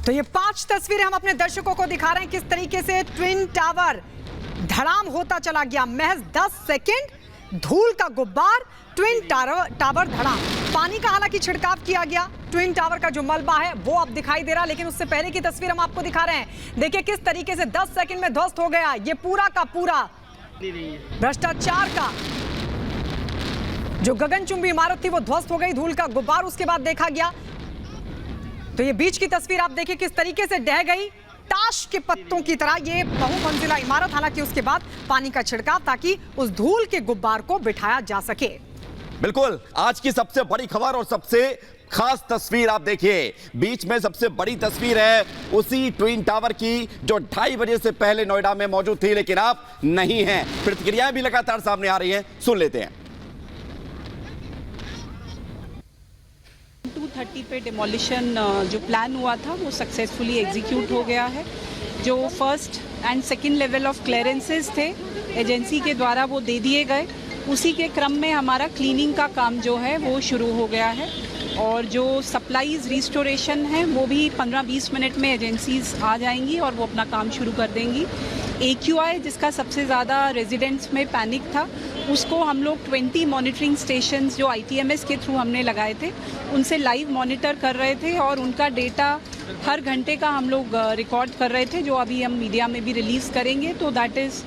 तो ये 5 तस्वीरें हम अपने दर्शकों को दिखा रहे हैं किस तरीके से ट्विन टावर धड़ाम होता चला गया। महज 10 सेकंड, धूल का गुब्बार, ट्विन टावर धड़ाम। पानी का हालांकि छिड़काव किया गया। ट्विन टावर का जो मलबा है वो अब दिखाई दे रहा, लेकिन उससे पहले की तस्वीर हम आपको दिखा रहे हैं। देखिए किस तरीके से 10 सेकंड में ध्वस्त हो गया ये पूरा का पूरा भ्रष्टाचार का जो गगनचुंबी इमारत थी वो ध्वस्त हो गई। धूल का गुब्बार उसके बाद देखा गया। तो ये बीच की तस्वीर आप देखिए किस तरीके से ढह गई ताश के पत्तों की तरह ये बहुमंजिला इमारत। हालांकि उसके बाद पानी का छिड़काव ताकि उस धूल के गुब्बार को बिठाया जा सके। बिल्कुल, आज की सबसे बड़ी खबर और सबसे खास तस्वीर आप देखिए। बीच में सबसे बड़ी तस्वीर है उसी ट्विन टावर की जो 2:30 बजे से पहले नोएडा में मौजूद थी, लेकिन अब नहीं है। प्रतिक्रियाएं भी लगातार सामने आ रही हैं, सुन लेते हैं। 2:30 पे डिमोलिशन जो प्लान हुआ था वो सक्सेसफुली एग्जीक्यूट हो गया है। जो first and second level of clearances थे एजेंसी के द्वारा वो दे दिए गए। उसी के क्रम में हमारा क्लीनिंग का काम जो है वो शुरू हो गया है और जो सप्लाईज रिस्टोरेशन है वो भी 15-20 मिनट में एजेंसीज आ जाएंगी और वो अपना काम शुरू कर देंगी। AQI जिसका सबसे ज़्यादा रेजिडेंट्स में पैनिक था उसको हम लोग 20 मॉनिटरिंग स्टेशंस जो ITMS के थ्रू हमने लगाए थे उनसे लाइव मॉनिटर कर रहे थे और उनका डेटा हर घंटे का हम लोग रिकॉर्ड कर रहे थे, जो अभी हम मीडिया में भी रिलीज़ करेंगे। तो that is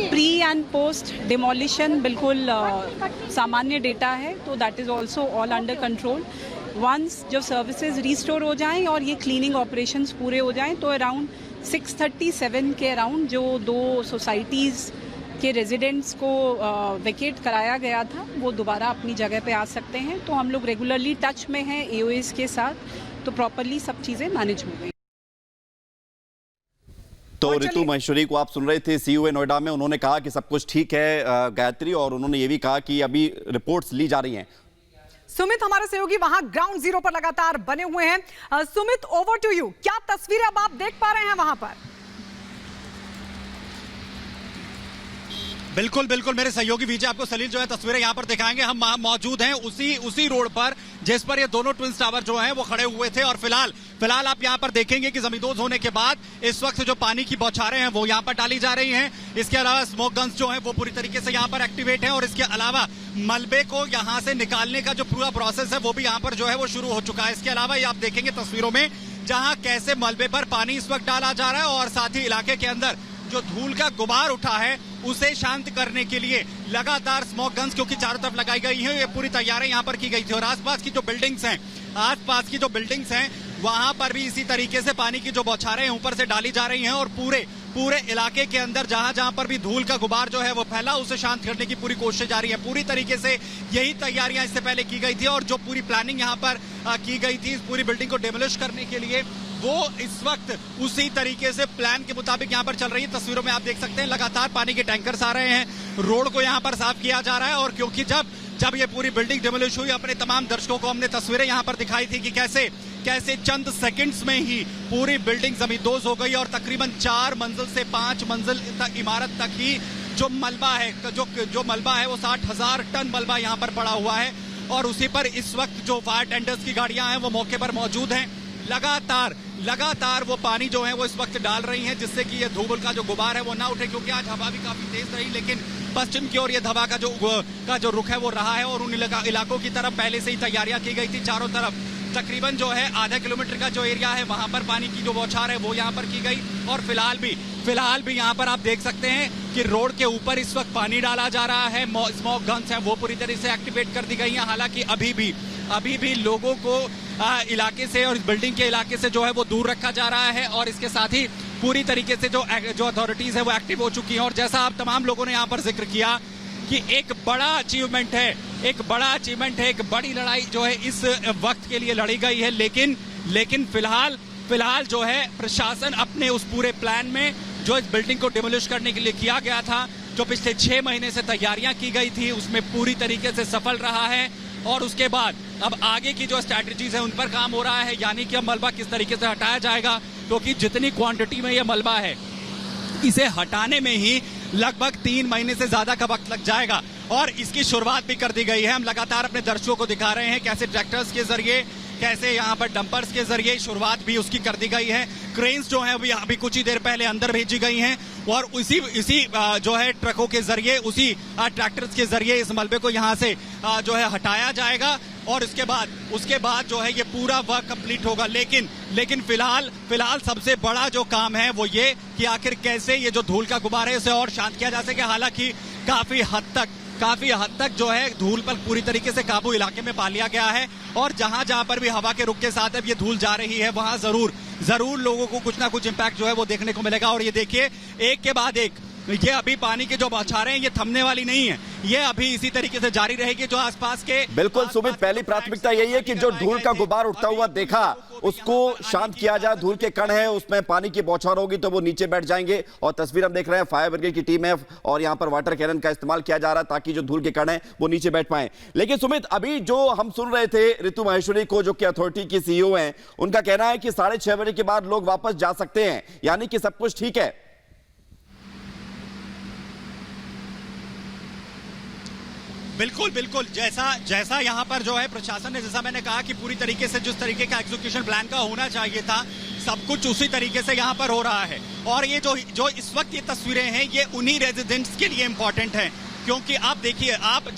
pre and post demolition बिल्कुल सामान्य डेटा है। तो that is also all under control. Once जब सर्विसेज रिस्टोर हो जाएं और ये क्लीनिंग ऑपरेशंस पूरे हो जाएं तो अराउंड 6:37 के अराउंड जो 2 सोसाइटीज़ के रेजिडेंट्स को वेकेट कराया गया था वो दोबारा अपनी जगह पे आ सकते हैं। तो हम लोग रेगुलरली टच में हैं AOS के साथ, तो प्रॉपरली सब चीज़ें मैनेज हो गई। तो ऋतु महेश्वरी को आप सुन रहे थे, COA नोएडा में। उन्होंने कहा कि सब कुछ ठीक है गायत्री, और उन्होंने ये भी कहा कि अभी रिपोर्ट्स ली जा रही हैं। सुमित हमारे सहयोगी वहां ग्राउंड जीरो पर लगातार बने हुए हैं। Sumit, over to you. क्या तस्वीरें अब आप देख पा रहे हैं वहां पर? बिल्कुल बिल्कुल, मेरे सहयोगी विजय आपको सलील जो है तस्वीरें यहां पर दिखाएंगे। हम मौजूद हैं उसी रोड पर जिस पर ये दोनों ट्विंस टावर जो हैं वो खड़े हुए थे। और फिलहाल आप यहां पर देखेंगे कि जमींदोज होने के बाद इस वक्त जो पानी की बौछारें हैं वो यहां पर डाली जा रही हैं। इसके अलावा स्मोक गन्स जो हैं वो पूरी तरीके से यहां पर एक्टिवेट हैं और इसके अलावा मलबे को यहां से निकालने का जो पूरा प्रोसेस है वो भी यहां पर जो है वो शुरू हो चुका है। इसके अलावा ये आप देखेंगे तस्वीरों में जहां कैसे मलबे पर पानी इस वक्त डाला जा रहा है और साथ ही इलाके के अंदर जो धूल का गुबार उठा है उसे शांत करने के लिए लगातार स्मोक गन्स क्योंकि चारों तरफ लगाई गई हैं, ये पूरी तैयारी यहां पर की गई थी। और आसपास की जो बिल्डिंग्स हैं वहां पर भी इसी तरीके से पानी की जो बौछारें ऊपर से डाली जा रही हैं और पूरे इलाके के अंदर जहां पर भी धूल का गुबार जो है वो फैला उसे शांत करने की पूरी कोशिश जारी है। पूरी तरीके से यही तैयारियां इससे पहले की गई थी और जो पूरी प्लानिंग यहां पर की गई थी इस पूरी बिल्डिंग को डेमोलिश करने के लिए वो इस वक्त उसी तरीके से प्लान के मुताबिक यहां पर चल रही है। तस्वीरों में आप देख सकते हैं लगातार पानी के टैंकर्स आ रहे हैं, रोड को यहां पर साफ किया जा रहा है। और क्योंकि जब ये पूरी बिल्डिंग डेमोलिश हुई, अपने तमाम दर्शकों को हमने तस्वीरें यहां पर दिखाई थी कि कैसे चंद सेकंड्स में ही पूरी बिल्डिंग जमींदोज हो गई और तकरीबन 4 मंजिल से 5 मंजिल इमारत तक ही जो मलबा है वो 60,000 टन मलबा यहां पर पड़ा हुआ है। और उसी पर इस वक्त जो फायर टेंडर्स की गाड़ियां हैं वो मौके पर मौजूद हैं। लगातार वो पानी जो है वो इस वक्त डाल रही हैं जिससे कि ये धूल का जो गुबार है वो ना उठे, क्योंकि आज हवा भी काफी तेज रही, लेकिन पश्चिम की ओर ये हवा का जो रुख है वो रहा है। और उन इलाकों की तरफ पहले से ही तैयारियां की गई थी। चारों तरफ तकरीबन जो है आधा किलोमीटर का जो एरिया है वहां पर पानी की जो बौछार है वो यहाँ पर की गई। और फिलहाल भी यहाँ पर आप देख सकते हैं कि रोड के ऊपर इस वक्त पानी डाला जा रहा है। स्मोक गन्स हैं वो पूरी तरह से एक्टिवेट कर दी गई हैं। हालांकि अभी भी लोगों को इलाके से और बिल्डिंग के इलाके से जो है वो दूर रखा जा रहा है। और इसके साथ ही पूरी तरीके से जो अथॉरिटीज है वो एक्टिव हो चुकी हैं। और जैसा आप तमाम लोगों ने यहाँ पर जिक्र किया कि एक बड़ा अचीवमेंट है, एक बड़ी लड़ाई जो है इस वक्त के लिए लड़ी गई है। लेकिन फिलहाल जो है प्रशासन अपने उस पूरे प्लान में जो इस बिल्डिंग को डिमोलिश करने के लिए किया गया था, जो पिछले 6 महीने से तैयारियां की गई थी, उसमें पूरी तरीके से सफल रहा है। और उसके बाद अब आगे की जो स्ट्रैटेजीज है उन पर काम हो रहा है, यानी कि अब मलबा किस तरीके से हटाया जाएगा, क्योंकि जितनी क्वांटिटी में ये मलबा है इसे हटाने में ही लगभग 3 महीने से ज्यादा का वक्त लग जाएगा। और इसकी शुरुआत भी कर दी गई है। हम लगातार अपने दर्शकों को दिखा रहे हैं कैसे ट्रैक्टर्स के जरिए कैसे यहाँ पर डंपर्स के जरिए शुरुआत भी उसकी कर दी गई है। क्रेन्स जो है अभी कुछ ही देर पहले अंदर भेजी गई हैं और इसी जो है ट्रकों के जरिए, उसी ट्रैक्टर्स के जरिए इस मलबे को यहाँ से जो है हटाया जाएगा और उसके बाद जो है ये पूरा वर्क कंप्लीट होगा। लेकिन फिलहाल सबसे बड़ा जो काम है वो ये कि आखिर कैसे ये जो धूल का गुबार है इसे और शांत किया जा सके। हालांकि काफी हद तक जो है धूल पर पूरी तरीके से काबू इलाके में पा लिया गया है और जहां पर भी हवा के रुख के साथ अब ये धूल जा रही है वहां जरूर लोगों को कुछ ना कुछ इम्पैक्ट जो है वो देखने को मिलेगा। और ये देखिए, एक के बाद एक ये अभी पानी की जो बौछारें हैं ये थमने वाली नहीं है, ये अभी इसी तरीके से जारी रहेगी। जो आसपास के बिल्कुल सुमित, पहली प्राथमिकता यही है कि जो धूल का गुबार उठता हुआ देखा उसको शांत किया जाए। धूल के कण है उसमें पानी की बौछार होगी तो वो नीचे बैठ जाएंगे। और तस्वीर हम देख रहे हैं, फायर ब्रिगेड की टीम है और यहाँ पर वाटर कैनन का इस्तेमाल किया जा रहा है ताकि जो धूल के कण है वो नीचे बैठ पाए। लेकिन सुमित, अभी जो हम सुन रहे थे ऋतु महेश्वरी को, जो कि अथॉरिटी की सीईओ हैं, उनका कहना है कि 6:30 बजे के बाद लोग वापस जा सकते हैं, यानी कि सब कुछ ठीक है। बिल्कुल जैसा यहाँ पर जो है प्रशासन ने, जैसा मैंने कहा कि पूरी तरीके से जिस तरीके का एग्जीक्यूशन प्लान का होना चाहिए था सब कुछ उसी तरीके से यहाँ पर हो रहा है। और ये जो इस वक्त ये तस्वीरें हैं ये उन्हीं रेजिडेंट्स के लिए इंपॉर्टेंट हैं, क्योंकि आप देखिए, आप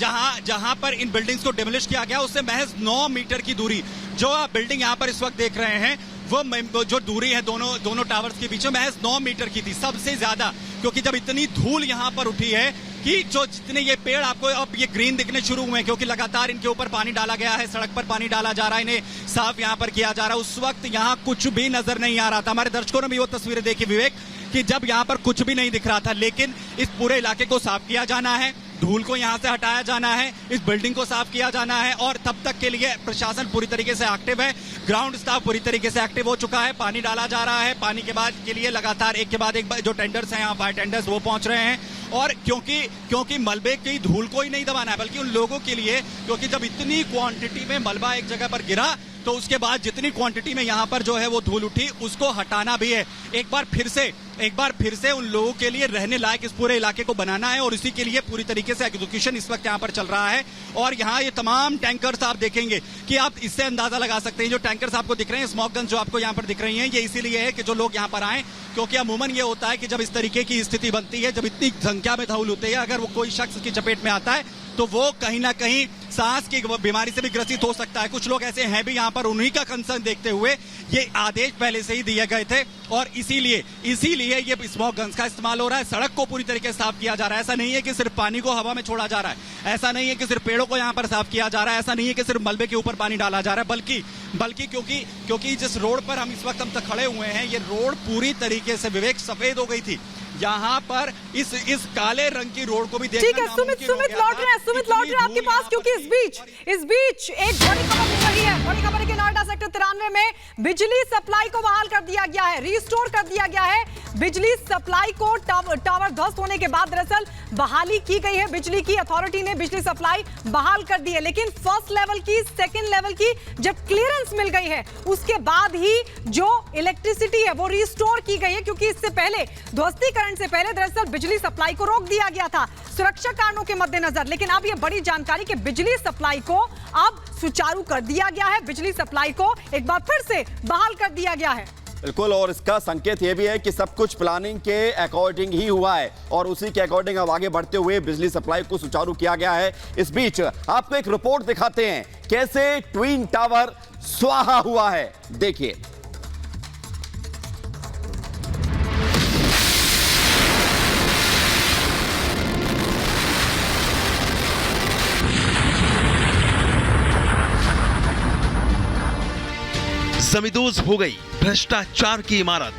जहां पर इन बिल्डिंग्स को डिमोलिश किया गया उससे महज 9 मीटर की दूरी, जो आप बिल्डिंग यहाँ पर इस वक्त देख रहे हैं वो जो दूरी है दोनों टावर्स के बीच में महज 9 मीटर की थी, सबसे ज्यादा। क्योंकि जब इतनी धूल यहाँ पर उठी है कि जो जितने ये पेड़ आपको अब ये ग्रीन दिखने शुरू हुए हैं, क्योंकि लगातार इनके ऊपर पानी डाला गया है, सड़क पर पानी डाला जा रहा है, इन्हें साफ यहाँ पर किया जा रहा है। उस वक्त यहाँ कुछ भी नजर नहीं आ रहा था। हमारे दर्शकों ने भी वो तस्वीरें देखी विवेक, कि जब यहाँ पर कुछ भी नहीं दिख रहा था, लेकिन इस पूरे इलाके को साफ किया जाना है, धूल को यहाँ से हटाया जाना है, इस बिल्डिंग को साफ किया जाना है। और तब तक के लिए प्रशासन पूरी तरीके से एक्टिव है, ग्राउंड स्टाफ पूरी तरीके से एक्टिव हो चुका है, पानी डाला जा रहा है। पानी के बाद के लिए लगातार एक के बाद एक जो टेंडर्स हैं यहाँ, फायर टेंडर्स, वो पहुंच रहे हैं। और क्योंकि मलबे की धूल को ही नहीं दबाना है, बल्कि उन लोगों के लिए, क्योंकि जब इतनी क्वांटिटी में मलबा एक जगह पर गिरा तो उसके बाद जितनी क्वांटिटी में यहाँ पर जो है वो धूल उठी उसको हटाना भी है। एक बार फिर से उन लोगों के लिए रहने लायक इस पूरे इलाके को बनाना है और इसी के लिए पूरी तरीके से एग्जीक्यूशन इस वक्त यहाँ पर चल रहा है। और यहाँ ये तमाम टैंकर्स आप देखेंगे कि आप इससे अंदाजा लगा सकते हैं, जो टैंकर्स आपको दिख रहे हैं, स्मोक गन्स जो आपको यहाँ पर दिख रही हैं, ये इसीलिए है कि जो लोग यहाँ पर आए, क्योंकि अमूमन ये होता है कि जब इस तरीके की स्थिति बनती है, जब इतनी संख्या में धूल होती है, अगर वो कोई शख्स की चपेट में आता है तो वो कहीं ना कहीं सांस की बीमारी से भी ग्रसित हो सकता है। कुछ लोग ऐसे हैं भी यहाँ पर, उन्हीं का कंसर्न देखते हुए ये आदेश पहले से ही दिए गए थे और इसीलिए ये स्मोक गन्स का इस्तेमाल हो रहा है। सड़क को पूरी तरीके से साफ किया जा रहा है। ऐसा नहीं है कि सिर्फ पानी को हवा में छोड़ा जा रहा है, ऐसा नहीं है कि सिर्फ पेड़ों को यहाँ पर साफ किया जा रहा है, ऐसा नहीं है कि सिर्फ मलबे के ऊपर पानी डाला जा रहा है, बल्कि क्योंकि जिस रोड पर हम इस वक्त तक खड़े हुए हैं, ये रोड पूरी तरीके से विवेक सफेद हो गई थी। यहाँ पर इस काले रंग की रोड को भी देखना ठीक है। सुमित लौट रहे हैं आपके पास, क्योंकि इस बीच एक बड़ी खबर मिल रही है। बड़ी खबर है कि नोएडा सेक्टर 93 में बिजली सप्लाई को बहाल कर दिया गया है, रिस्टोर कर दिया गया है। बिजली सप्लाई को टावर ध्वस्त होने के बाद दरअसल बहाली की गई है। बिजली की अथॉरिटी ने बिजली सप्लाई बहाल कर दी है, लेकिन फर्स्ट लेवल की, सेकेंड लेवल की जब क्लियरेंस मिल गई है उसके बाद ही जो इलेक्ट्रिसिटी है वो रिस्टोर की गई है, क्योंकि इससे पहले ध्वस्तीकरण से पहले दरअसल बिजली सप्लाई को रोक दिया गया था सुरक्षा कारणों के मद्देनजर। लेकिन अब यह बड़ी जानकारी कि बिजली सप्लाई को अब सुचारू कर दिया गया है, बिजली सप्लाई को एक बार फिर से बहाल कर दिया गया है। बिल्कुल, और इसका संकेत यह भी है कि सब कुछ प्लानिंग के अकॉर्डिंग ही हुआ है और उसी के अकॉर्डिंग अब आगे बढ़ते हुए बिजली सप्लाई को सुचारू किया गया है। इस बीच आपको एक रिपोर्ट दिखाते हैं कैसे ट्विन टावर स्वाहा हुआ है, देखिए। जमींदोज हो गई भ्रष्टाचार की इमारत।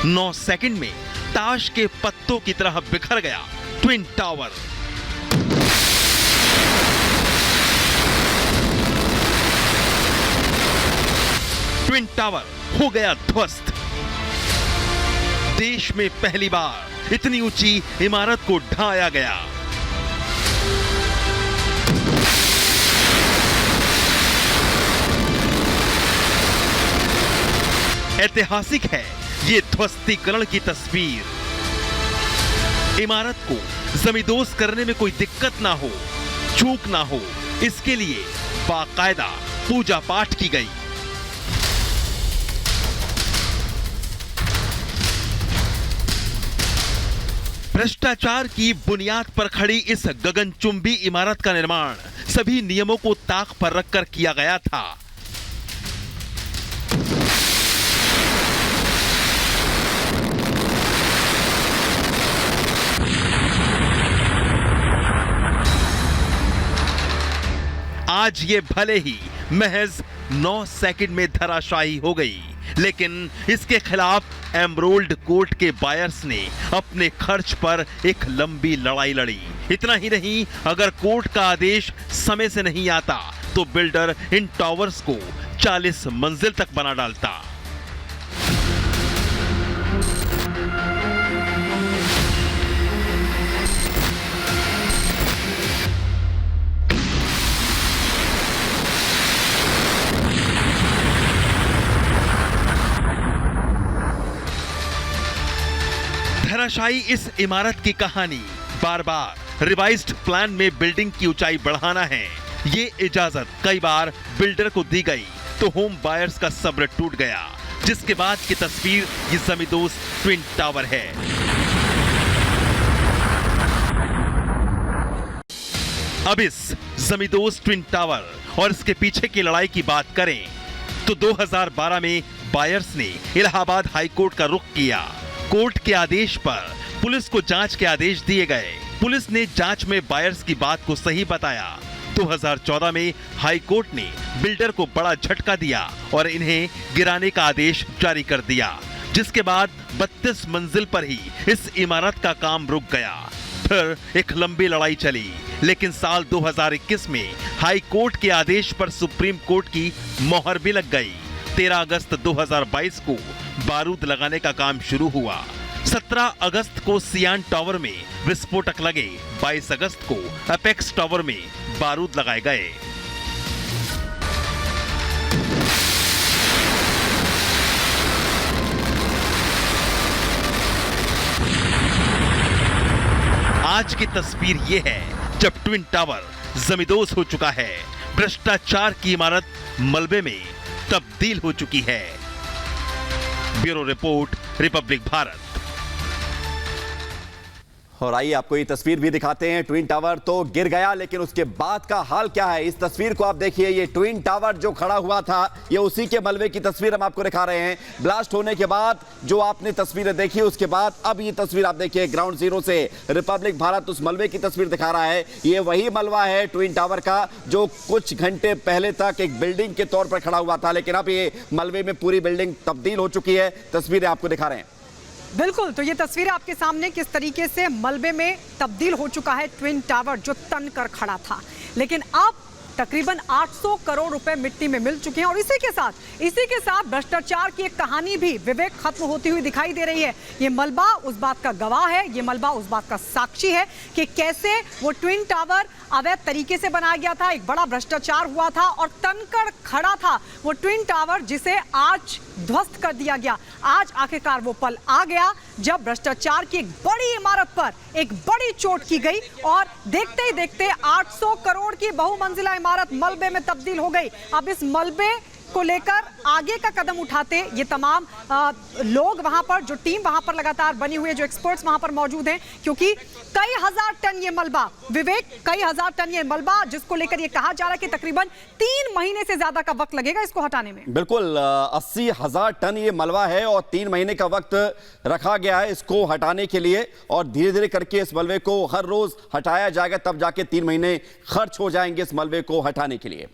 नौ सेकंड में ताश के पत्तों की तरह बिखर गया ट्विन टावर। ट्विन टावर हो गया ध्वस्त। देश में पहली बार इतनी ऊंची इमारत को ढाया गया। ऐतिहासिक है ये ध्वस्तीकरण की तस्वीर। इमारत को जमींदोज करने में कोई दिक्कत ना हो, चूक ना हो, इसके लिए बाकायदा पूजा पाठ की गई। भ्रष्टाचार की बुनियाद पर खड़ी इस गगनचुंबी इमारत का निर्माण सभी नियमों को ताक पर रखकर किया गया था। आज ये भले ही महज 9 सेकंड में धराशायी हो गई, लेकिन इसके खिलाफ एमरोल्ड कोर्ट के बायर्स ने अपने खर्च पर एक लंबी लड़ाई लड़ी। इतना ही नहीं, अगर कोर्ट का आदेश समय से नहीं आता तो बिल्डर इन टावर्स को 40 मंजिल तक बना डालता। धराशायी इस इमारत की कहानी बार बार रिवाइज्ड प्लान में बिल्डिंग की ऊंचाई बढ़ाना है। ये इजाजत कई बार बिल्डर को दी गई तो होम बायर्स का सब्र टूट गया, जिसके बाद की तस्वीर ये जमींदोज ट्विन टावर है। अब इस जमींदोज ट्विन टावर और इसके पीछे की लड़ाई की बात करें तो 2012 में बायर्स ने इलाहाबाद हाई कोर्ट का रुख किया। कोर्ट के आदेश पर पुलिस को जांच के आदेश दिए गए। पुलिस ने जांच में बायर्स की बात को सही बताया। 2014 में हाई कोर्ट ने बिल्डर को बड़ा झटका दिया और इन्हें गिराने का आदेश जारी कर दिया, जिसके बाद 32 मंजिल पर ही इस इमारत का काम रुक गया। फिर एक लंबी लड़ाई चली, लेकिन साल 2021 में हाई कोर्ट के आदेश पर सुप्रीम कोर्ट की मोहर भी लग गई। 13 अगस्त 2022 को बारूद लगाने का काम शुरू हुआ। 17 अगस्त को सियान टावर में विस्फोटक लगे। 22 अगस्त को अपेक्स टावर में बारूद लगाए गए। आज की तस्वीर यह है जब ट्विन टावर जमींदोज हो चुका है। भ्रष्टाचार की इमारत मलबे में तब्दील हो चुकी है। Bureau report, Republic Bharat. और आइए आपको ये तस्वीर भी दिखाते हैं। ट्विन टावर तो गिर गया, लेकिन उसके बाद का हाल क्या है, इस तस्वीर को आप देखिए। ये ट्विन टावर जो खड़ा हुआ था, ये उसी के मलबे की तस्वीर हम आपको दिखा रहे हैं। ब्लास्ट होने के बाद जो आपने तस्वीरें देखी, उसके बाद अब ये तस्वीर आप देखिए। ग्राउंड जीरो से रिपब्लिक भारत उस मलबे की तस्वीर दिखा रहा है। ये वही मलबा है ट्विन टावर का जो कुछ घंटे पहले तक एक बिल्डिंग के तौर पर खड़ा हुआ था, लेकिन अब ये मलबे में पूरी बिल्डिंग तब्दील हो चुकी है। तस्वीरें आपको दिखा रहे हैं। बिल्कुल, तो ये तस्वीर आपके सामने किस तरीके से मलबे में तब्दील हो चुका है ट्विन टावर जो तन कर खड़ा था, लेकिन अब तकरीबन 800 करोड़ रुपए मिट्टी में मिल चुके हैं। और इसी के साथ भ्रष्टाचार की एक कहानी भी विवेक खत्म होती हुई दिखाई दे रही है। ये मलबा उस बात का गवाह है, ये मलबा उस बात का साक्षी है कि कैसे वो ट्विन टावर अवैध तरीके से बनाया गया था, एक बड़ा भ्रष्टाचार हुआ था और तनकर खड़ा था वो ट्विन टावर, जिसे आज ध्वस्त कर दिया गया। आज आखिरकार वो पल आ गया जब भ्रष्टाचार की एक बड़ी इमारत पर एक बड़ी चोट की गई और देखते ही देखते 800 करोड़ की बहुमंजिला इमारत मलबे में तब्दील हो गई। अब इस मलबे को लेकर आगे का कदम उठाते ये तमाम लोग वहां पर, जो टीम वहां पर लगातार बनी हुई है, जो एक्सपर्ट्स वहां पर मौजूद हैं, क्योंकि कई हजार टन ये मलबा, विवेक, कई हजार टन ये मलबा, जिसको लेकर ये कहा जा रहा है कि तकरीबन 3 महीने से ज्यादा का वक्त लगेगा इसको हटाने में। बिल्कुल, 80,000 टन ये मलबा है और 3 महीने का वक्त रखा गया है इसको हटाने के लिए। और धीरे धीरे करके इस मलबे को हर रोज हटाया जाएगा, तब जाके 3 महीने खर्च हो जाएंगे इस मलबे को हटाने के लिए।